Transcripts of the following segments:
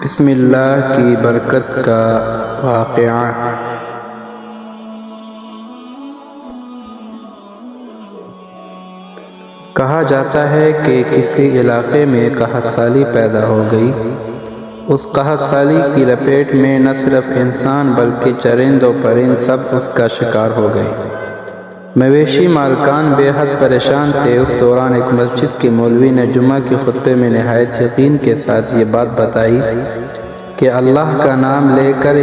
بسم اللہ کی برکت کا واقعہ۔ کہا جاتا ہے کہ کسی علاقے میں قحط سالی پیدا ہو گئی۔ اس قحط سالی کی لپیٹ میں نہ صرف انسان بلکہ چرند و پرند سب اس کا شکار ہو گئے۔ مویشی مالکان بے حد پریشان تھے۔ اس دوران ایک مسجد کے مولوی نے جمعہ کے خطبے میں نہایت یقین کے ساتھ یہ بات بتائی کہ اللہ کا نام لے کر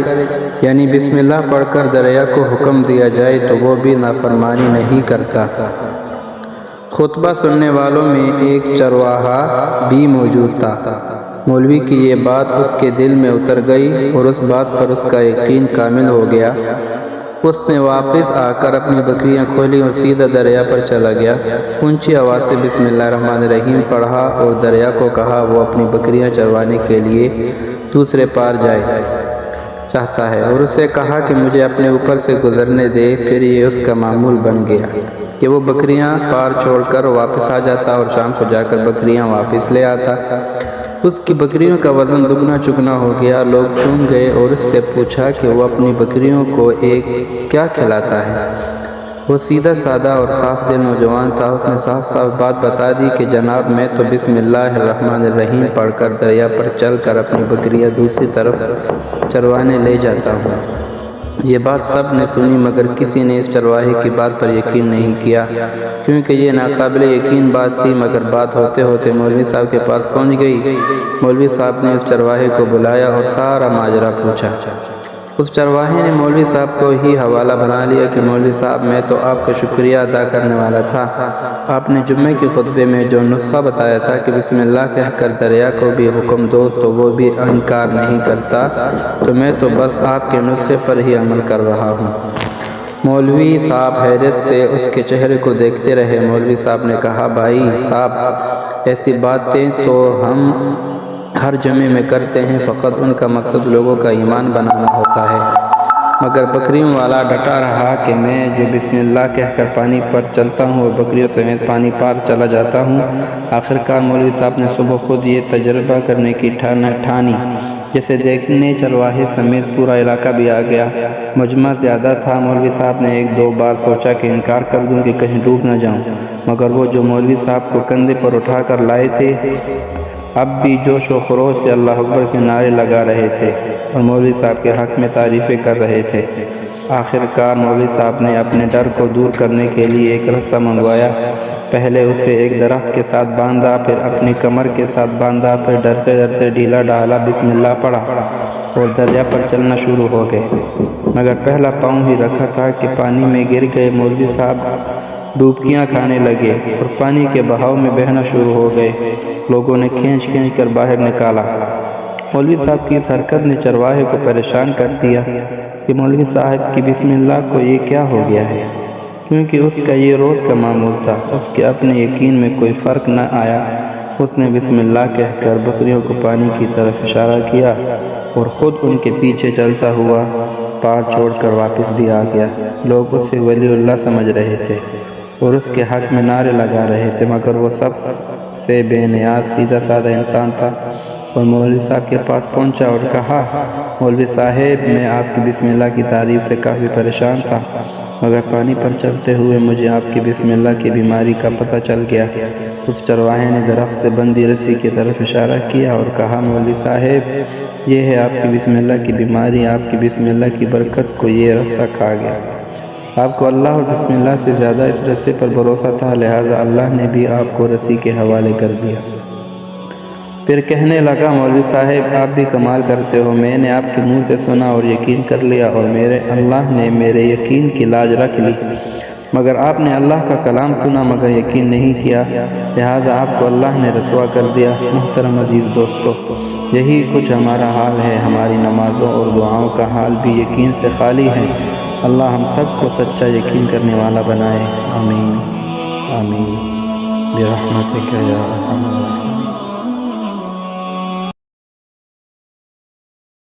یعنی بسم اللہ پڑھ کر دریا کو حکم دیا جائے تو وہ بھی نافرمانی نہیں کرتا۔ خطبہ سننے والوں میں ایک چرواہا بھی موجود تھا۔ مولوی کی یہ بات اس کے دل میں اتر گئی اور اس بات پر اس کا یقین کامل ہو گیا۔ اس نے واپس آ کر اپنی بکریاں کھولیں اور سیدھا دریا پر چلا گیا۔ اونچی آواز سے بسم اللہ الرحمن الرحیم پڑھا اور دریا کو کہا وہ اپنی بکریاں چروانے کے لیے دوسرے پار جائے چاہتا ہے، اور اسے کہا کہ مجھے اپنے اوپر سے گزرنے دے۔ پھر یہ اس کا معمول بن گیا کہ وہ بکریاں پار چھوڑ کر واپس آ جاتا اور شام کو جا کر بکریاں واپس لے آتا۔ اس کی بکریوں کا وزن دگنا چگنا ہو گیا۔ لوگ چونک گئے اور اس سے پوچھا کہ وہ اپنی بکریوں کو کیا کھلاتا ہے۔ وہ سیدھا سادہ اور صاف دل نوجوان تھا۔ اس نے صاف صاف بات بتا دی کہ جناب میں تو بسم اللہ الرحمن الرحیم پڑھ کر دریا پر چل کر اپنی بکریاں دوسری طرف چروانے لے جاتا ہوں۔ یہ بات سب نے سنی مگر کسی نے اس چرواہے کی بات پر یقین نہیں کیا کیونکہ یہ ناقابل یقین بات تھی، مگر بات ہوتے ہوتے مولوی صاحب کے پاس پہنچ گئی۔ مولوی صاحب نے اس چرواہے کو بلایا اور سارا ماجرا پوچھا۔ اس چرواہے نے مولوی صاحب کو ہی حوالہ بنا لیا کہ مولوی صاحب میں تو آپ کا شکریہ ادا کرنے والا تھا۔ آپ نے جمعے کے خطبے میں جو نسخہ بتایا تھا کہ بسم اللہ کہہ کر دریا کو بھی حکم دو تو وہ بھی انکار نہیں کرتا، تو میں تو بس آپ کے نسخے پر ہی عمل کر رہا ہوں۔ مولوی صاحب حیرت سے اس کے چہرے کو دیکھتے رہے۔ مولوی صاحب نے کہا بھائی صاحب ایسی باتیں تو ہم ہر جمعے میں کرتے ہیں، فقط ان کا مقصد لوگوں کا ایمان بنانا ہوتا ہے، مگر بکریوں والا ڈٹا رہا کہ میں جو بسم اللہ کہہ کر پانی پر چلتا ہوں وہ بکریوں سمیت پانی پار چلا جاتا ہوں۔ آخرکار مولوی صاحب نے صبح خود یہ تجربہ کرنے کی ٹھانی، جسے دیکھنے چرواہے سمیت پورا علاقہ بھی آ گیا۔ مجمع زیادہ تھا۔ مولوی صاحب نے ایک دو بار سوچا کہ انکار کر دوں کہ کہیں ڈوب نہ جاؤں، مگر وہ جو مولوی صاحب کو کندھے پر اٹھا کر لائے تھے اب بھی جوش و خروش سے اللہ اکبر کے نعرے لگا رہے تھے اور مولوی صاحب کے حق میں تعریفیں کر رہے تھے۔ آخرکار مولوی صاحب نے اپنے ڈر کو دور کرنے کے لیے ایک رسہ منگوایا۔ پہلے اسے ایک درخت کے ساتھ باندھا، پھر اپنی کمر کے ساتھ باندھا، پھر ڈرتے ڈرتے ڈھیلا ڈھالا بسم اللہ پڑھا اور دریا پر چلنا شروع ہو گئے۔ مگر پہلا پاؤں ہی رکھا تھا کہ پانی میں گر گئے۔ مولوی صاحب ڈوبکیاں کھانے لگے اور پانی کے بہاؤ میں بہنا شروع ہو گئے۔ لوگوں نے کھینچ کر باہر نکالا۔ مولوی صاحب کی اس حرکت نے چرواہے کو پریشان کر دیا کہ مولوی صاحب کی بسم اللہ کو یہ کیا ہو گیا ہے، کیونکہ اس کا یہ روز کا معمول تھا۔ اس کے اپنے یقین میں کوئی فرق نہ آیا۔ اس نے بسم اللہ کہہ کر بکریوں کو پانی کی طرف اشارہ کیا اور خود ان کے پیچھے چلتا ہوا پار چھوڑ کر واپس بھی آ گیا۔ لوگ اسے ولی اللہ سمجھ رہے تھے اور اس کے حق میں نعرے لگا رہے تھے، مگر وہ سب سے بے نیاز سیدھا سادہ انسان تھا۔ اور مولوی صاحب کے پاس پہنچا اور کہا مولوی صاحب میں آپ کی بسم اللہ کی تعریف سے کافی پریشان تھا، مگر پانی پر چلتے ہوئے مجھے آپ کی بسم اللہ کی بیماری کا پتہ چل گیا۔ اس چرواہے نے درخت سے بندھی رسی کی طرف اشارہ کیا اور کہا مولوی صاحب یہ ہے آپ کی بسم اللہ کی بیماری، آپ کی بسم اللہ کی برکت کو یہ رسہ کھا گیا۔ آپ کو اللہ اور بسم اللہ سے زیادہ اس رسے پر بھروسہ تھا، لہٰذا اللہ نے بھی آپ کو رسی کے حوالے کر دیا۔ پھر کہنے لگا مولوی صاحب آپ بھی کمال کرتے ہو، میں نے آپ کے منہ سے سنا اور یقین کر لیا اور اللہ نے میرے یقین کی لاج رکھ لی، مگر آپ نے اللہ کا کلام سنا مگر یقین نہیں کیا، لہٰذا آپ کو اللہ نے رسوا کر دیا۔ محترم عزیز دوستو، یہی کچھ ہمارا حال ہے۔ ہماری نمازوں اور دعاؤں کا حال بھی یقین سے خالی ہے۔ اللہ ہم سب کو سچا یقین کرنے والا بنائے۔ آمین آمین برحمتک یا ارحم الراحمین۔